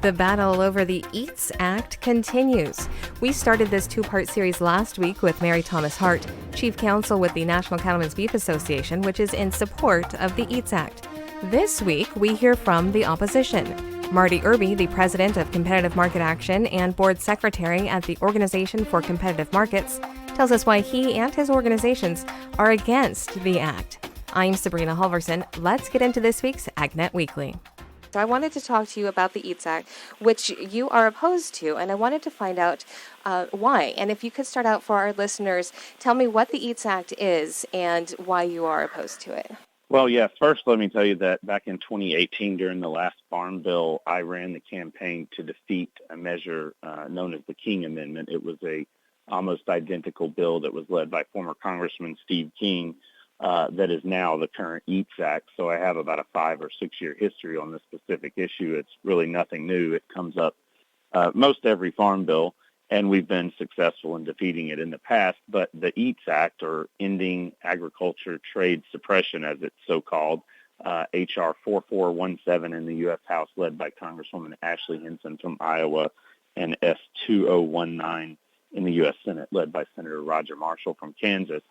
The battle over the EATS Act continues. We started this two-part series last week with Mary-Thomas Hart, Chief Counsel with the National Cattlemen's Beef Association, which is in support of the EATS Act. This week, we hear from the opposition. Marty Irby, the president of Competitive Market Action and board secretary at the Organization for Competitive Markets, tells us why he and his organizations are against the act. I'm Sabrina Halverson. Let's get into this week's AgNet Weekly. So I wanted to talk to you about the EATS Act, which you are opposed to, and I wanted to find out why. And if you could start out for our listeners, tell me what the EATS Act is and why you are opposed to it. Well, yeah, first let me tell you that back in 2018 during the last Farm Bill, I ran the campaign to defeat a measure known as the King Amendment. It was a almost identical bill that was led by former Congressman Steve King that is now the current EATS Act. So I have about a 5 or 6 year history on this specific issue. It's really nothing new. It comes up most every farm bill, and we've been successful in defeating it in the past. But the EATS Act, or Ending Agriculture Trade Suppression, as it's so called, H.R. 4417 in the U.S. House, led by Congresswoman Ashley Hinson from Iowa, and S. 2019 in the U.S. Senate, led by Senator Roger Marshall from Kansas,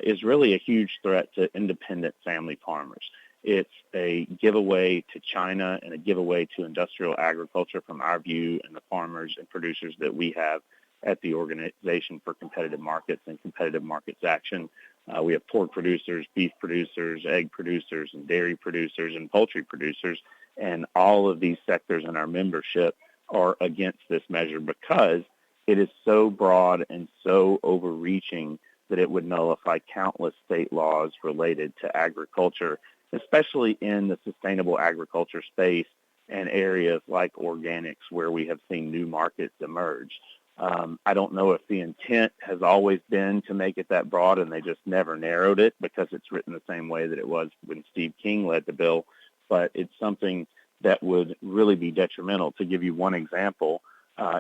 is really a huge threat to independent family farmers. It's a giveaway to China and a giveaway to industrial agriculture from our view and the farmers and producers that we have at the Organization for Competitive Markets and Competitive Markets Action. We have pork producers, beef producers, egg producers, and dairy producers, and poultry producers, and all of these sectors in our membership are against this measure because it is so broad and so overreaching that it would nullify countless state laws related to agriculture, especially in the sustainable agriculture space and areas like organics where we have seen new markets emerge. I don't know if the intent has always been to make it that broad and they just never narrowed it because it's written the same way that it was when Steve King led the bill, but it's something that would really be detrimental. To give you one example,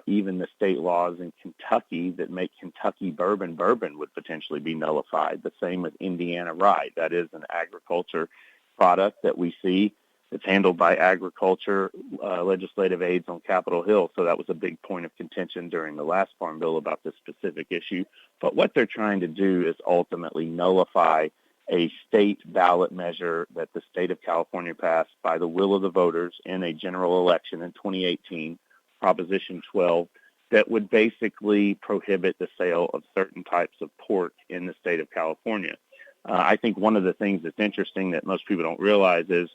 even the state laws in Kentucky that make Kentucky bourbon would potentially be nullified. The same with Indiana rye. That is an agriculture product that we see. It's handled by agriculture legislative aides on Capitol Hill. So that was a big point of contention during the last Farm Bill about this specific issue. But what they're trying to do is ultimately nullify a state ballot measure that the state of California passed by the will of the voters in a general election in 2018, Proposition 12, that would basically prohibit the sale of certain types of pork in the state of California. I think one of the things that's interesting that most people don't realize is,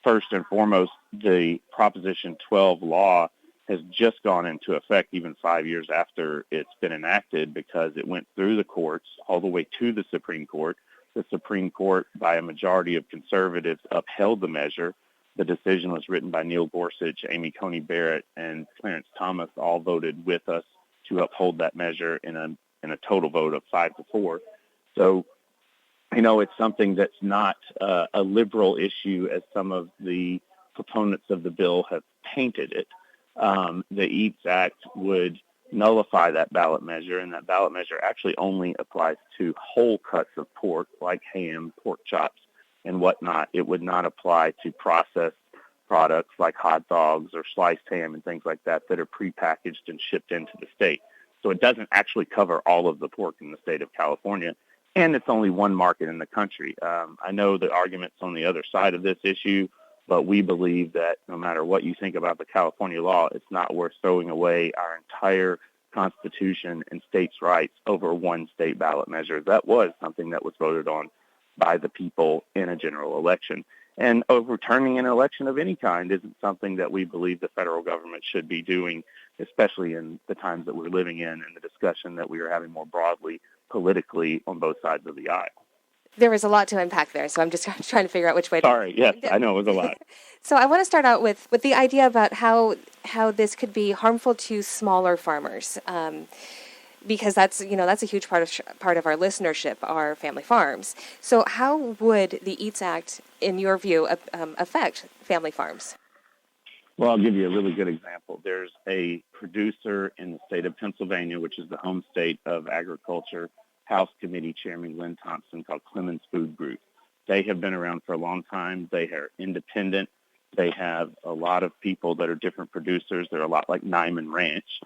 first and foremost, the Proposition 12 law has just gone into effect even 5 years after it's been enacted because it went through the courts all the way to the Supreme Court. The Supreme Court, by a majority of conservatives, upheld the measure. The decision was written by Neil Gorsuch, Amy Coney Barrett, and Clarence Thomas, all voted with us to uphold that measure in a total vote of 5-4. So, it's something that's not a liberal issue as some of the proponents of the bill have painted it. The EATS Act would nullify that ballot measure, and that ballot measure actually only applies to whole cuts of pork like ham, pork chops, and whatnot. It would not apply to processed products like hot dogs or sliced ham and things like that that are prepackaged and shipped into the state. So it doesn't actually cover all of the pork in the state of California, and it's only one market in the country. I know the argument's on the other side of this issue, but we believe that no matter what you think about the California law, it's not worth throwing away our entire Constitution and states' rights over one state ballot measure. That was something that was voted on by the people in a general election. And overturning an election of any kind isn't something that we believe the federal government should be doing, especially in the times that we're living in and the discussion that we are having more broadly politically on both sides of the aisle. There was a lot to unpack there, so I'm just trying to figure out which way to... Sorry, yes, I know it was a lot. So I want to start out with the idea about how this could be harmful to smaller farmers. Because that's a huge part of our listenership, our family farms. So how would the EATS Act, in your view, affect family farms? Well, I'll give you a really good example. There's a producer in the state of Pennsylvania, which is the home state of agriculture, House Committee Chairman Lynn Thompson, called Clemens Food Group. They have been around for a long time. They are independent. They have a lot of people that are different producers. They're a lot like Nyman Ranch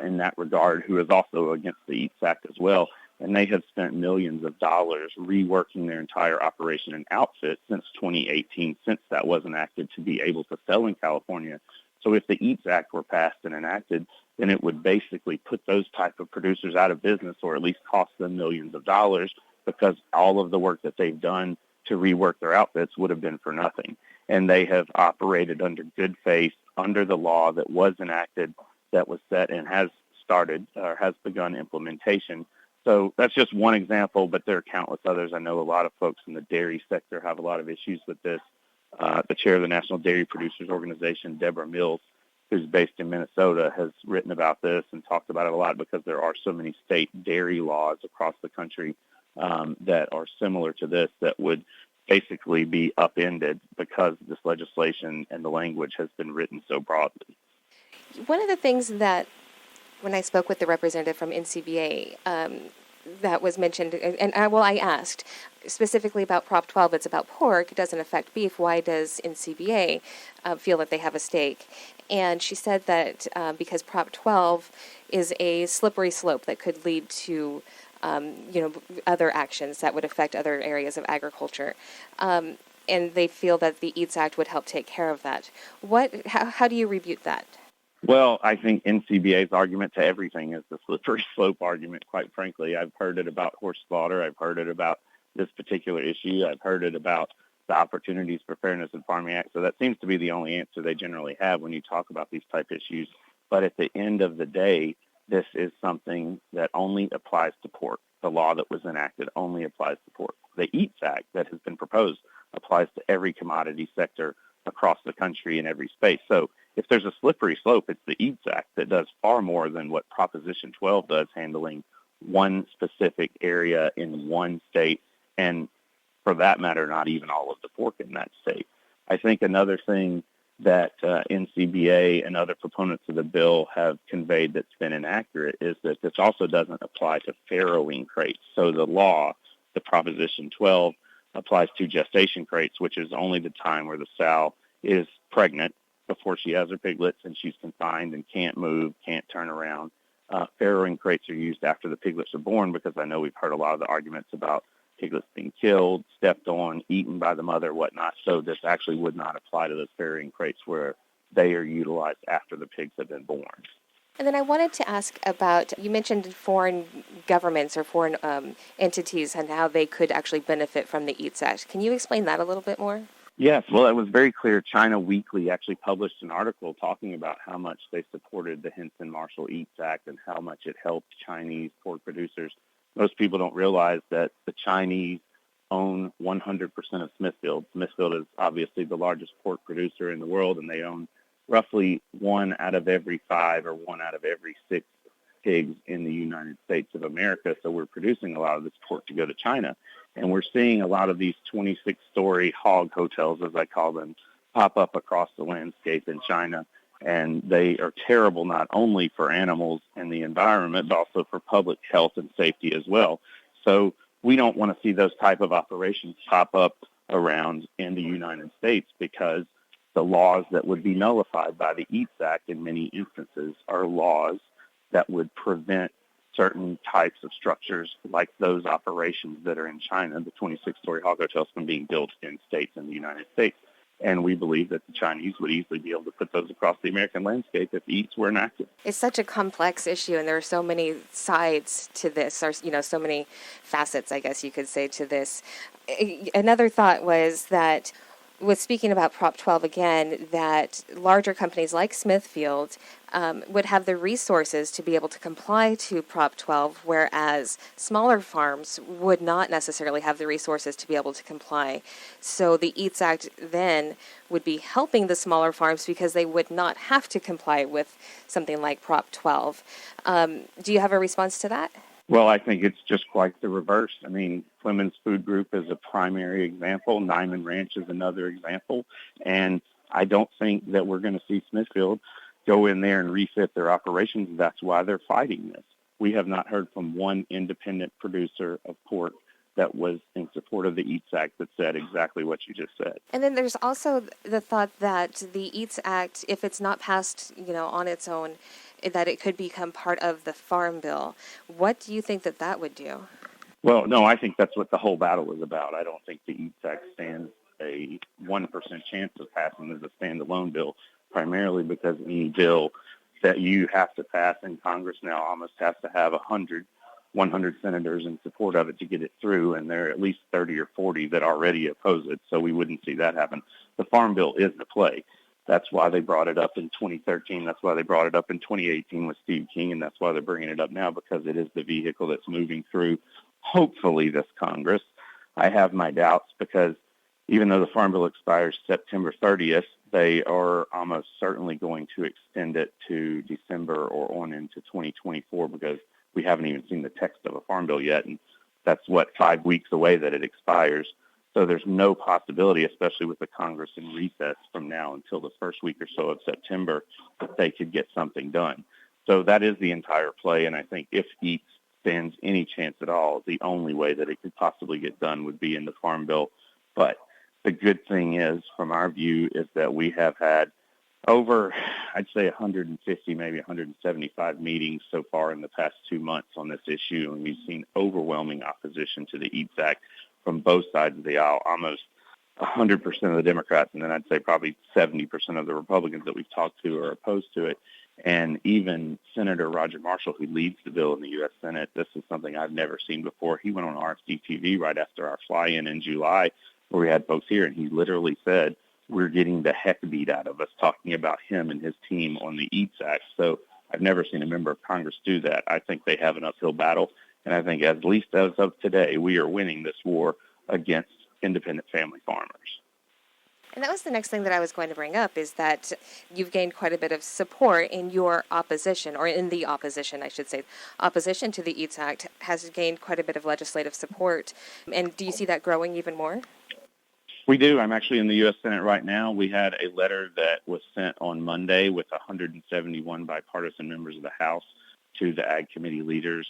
in that regard, who is also against the EATS Act as well. And they have spent millions of dollars reworking their entire operation and outfit since 2018, since that was enacted, to be able to sell in California. So if the EATS Act were passed and enacted, then it would basically put those type of producers out of business, or at least cost them millions of dollars, because all of the work that they've done to rework their outfits would have been for nothing. And they have operated under good faith, under the law that was enacted, that was set and has started or has begun implementation. So that's just one example, but there are countless others. I know a lot of folks in the dairy sector have a lot of issues with this. The chair of the National Dairy Producers Organization, Deborah Mills, who's based in Minnesota, has written about this and talked about it a lot, because there are so many state dairy laws across the country that are similar to this, that would basically be upended because this legislation and the language has been written so broadly. One of the things that, when I spoke with the representative from NCBA, that was mentioned, and I asked specifically about Prop 12. It's about pork. It doesn't affect beef. Why does NCBA feel that they have a stake? And she said that because Prop 12 is a slippery slope that could lead to other actions that would affect other areas of agriculture. And they feel that the EATS Act would help take care of that. How do you rebut that? Well, I think NCBA's argument to everything is the slippery slope argument, quite frankly. I've heard it about horse slaughter. I've heard it about this particular issue. I've heard it about the Opportunities for Fairness in Farming Act. So that seems to be the only answer they generally have when you talk about these type issues. But at the end of the day, this is something that only applies to pork. The law that was enacted only applies to pork. The EATS Act that has been proposed applies to every commodity sector across the country in every space. So if there's a slippery slope, it's the EATS Act that does far more than what Proposition 12 does, handling one specific area in one state, and for that matter, not even all of the pork in that state. I think another thing that NCBA and other proponents of the bill have conveyed that's been inaccurate is that this also doesn't apply to farrowing crates. So the law, the Proposition 12, applies to gestation crates, which is only the time where the sow is pregnant before she has her piglets and she's confined and can't move, can't turn around. Farrowing crates are used after the piglets are born, because I know we've heard a lot of the arguments about piglets being killed, stepped on, eaten by the mother, whatnot. So this actually would not apply to those farrowing crates where they are utilized after the pigs have been born. And then I wanted to ask about, you mentioned foreign governments or foreign entities and how they could actually benefit from the EATS Act. Can you explain that a little bit more? Yes, well, it was very clear. China Weekly actually published an article talking about how much they supported the Henson-Marshall EATS Act and how much it helped Chinese pork producers. Most people don't realize that the Chinese own 100% of Smithfield. Smithfield is obviously the largest pork producer in the world, and they own roughly 1 out of every 5 or 1 out of every 6 pigs in the United States of America. So we're producing a lot of this pork to go to China. And we're seeing a lot of these 26-story hog hotels, as I call them, pop up across the landscape in China. And they are terrible not only for animals and the environment, but also for public health and safety as well. So we don't want to see those type of operations pop up around in the United States, because the laws that would be nullified by the EATS Act in many instances are laws that would prevent certain types of structures like those operations that are in China, the 26-story hog hotels, from being built in states in the United States. And we believe that the Chinese would easily be able to put those across the American landscape if EATS were enacted. It's such a complex issue, and there are so many sides to this, or so many facets, I guess you could say, to this. Another thought was that, with speaking about Prop 12 again, that larger companies like Smithfield would have the resources to be able to comply to Prop 12, whereas smaller farms would not necessarily have the resources to be able to comply. So the EATS Act then would be helping the smaller farms because they would not have to comply with something like Prop 12. Do you have a response to that? Well, I think it's just quite the reverse. I mean, Clemens Food Group is a primary example. Nyman Ranch is another example. And I don't think that we're going to see Smithfield go in there and refit their operations. That's why they're fighting this. We have not heard from one independent producer of pork that was in support of the EATS Act that said exactly what you just said. And then there's also the thought that the EATS Act, if it's not passed, on its own, that it could become part of the Farm Bill. What do you think that would do? Well, no, I think that's what the whole battle is about. I don't think the EATS Act stands a 1% chance of passing as a standalone bill, primarily because any bill that you have to pass in Congress now almost has to have 100 senators in support of it to get it through, and there are at least 30 or 40 that already oppose it, so we wouldn't see that happen. The Farm Bill is the play. That's why they brought it up in 2013. That's why they brought it up in 2018 with Steve King, and that's why they're bringing it up now, because it is the vehicle that's moving through, hopefully, this Congress. I have my doubts because even though the Farm Bill expires September 30th, they are almost certainly going to extend it to December or on into 2024 because we haven't even seen the text of a Farm Bill yet, and that's, 5 weeks away that it expires. So there's no possibility, especially with the Congress in recess from now until the first week or so of September, that they could get something done. So that is the entire play, and I think if EATS stands any chance at all, the only way that it could possibly get done would be in the Farm Bill. But the good thing is, from our view, is that we have had over, I'd say 150, maybe 175 meetings so far in the past 2 months on this issue, and we've seen overwhelming opposition to the EATS Act from both sides of the aisle, almost 100% of the Democrats, and then I'd say probably 70% of the Republicans that we've talked to are opposed to it. And even Senator Roger Marshall, who leads the bill in the U.S. Senate, this is something I've never seen before. He went on RFD TV right after our fly-in in July, where we had folks here, and he literally said, we're getting the heck beat out of us, talking about him and his team on the EATS Act. So I've never seen a member of Congress do that. I think they have an uphill battle, and I think at least as of today, we are winning this war against independent family farmers. And that was the next thing that I was going to bring up, is that you've gained quite a bit of support in your opposition, or in the opposition, I should say. Opposition to the EATS Act has gained quite a bit of legislative support. And do you see that growing even more? We do. I'm actually in the U.S. Senate right now. We had a letter that was sent on Monday with 171 bipartisan members of the House to the Ag Committee leaders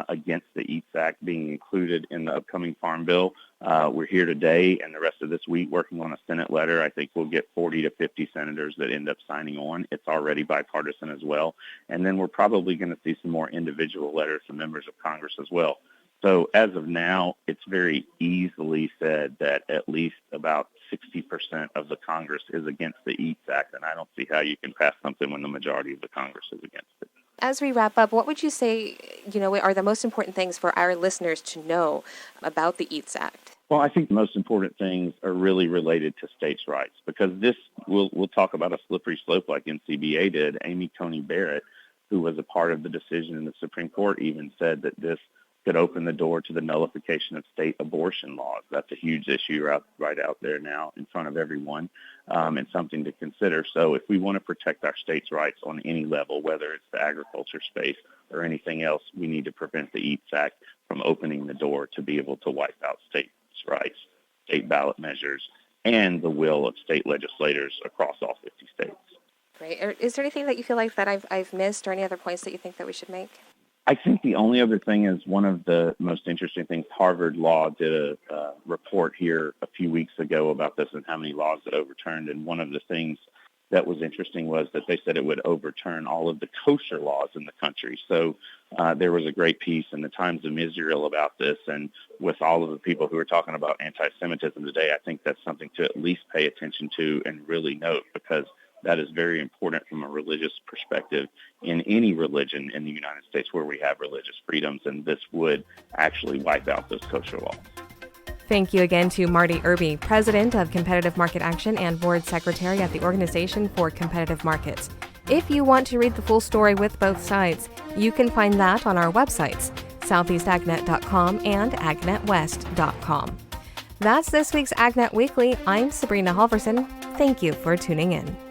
against the EATS Act being included in the upcoming Farm Bill. We're here today and the rest of this week working on a Senate letter. I think we'll get 40 to 50 senators that end up signing on. It's already bipartisan as well. And then we're probably going to see some more individual letters from members of Congress as well. So as of now, it's very easily said that at least about 60% of the Congress is against the EATS Act, and I don't see how you can pass something when the majority of the Congress is against it. As we wrap up, what would you say, are the most important things for our listeners to know about the EATS Act? Well, I think the most important things are really related to states' rights, because this, we'll talk about a slippery slope like NCBA did. Amy Coney Barrett, who was a part of the decision in the Supreme Court, even said that this could open the door to the nullification of state abortion laws. That's a huge issue right out there now in front of everyone, and something to consider. So if we want to protect our states' rights on any level, whether it's the agriculture space or anything else, we need to prevent the EATS Act from opening the door to be able to wipe out states' rights, state ballot measures, and the will of state legislators across all 50 states. Great. Is there anything that you feel like that I've missed, or any other points that you think that we should make? I think the only other thing is one of the most interesting things. Harvard Law did a report here a few weeks ago about this and how many laws it overturned. And one of the things that was interesting was that they said it would overturn all of the kosher laws in the country. So there was a great piece in the Times of Israel about this. And with all of the people who are talking about anti-Semitism today, I think that's something to at least pay attention to and really note, because that is very important from a religious perspective in any religion in the United States where we have religious freedoms, and this would actually wipe out those kosher laws. Thank you again to Marty Irby, President of Competitive Market Action and Board Secretary at the Organization for Competitive Markets. If you want to read the full story with both sides, you can find that on our websites, southeastagnet.com and agnetwest.com. That's this week's AgNet Weekly. I'm Sabrina Halverson. Thank you for tuning in.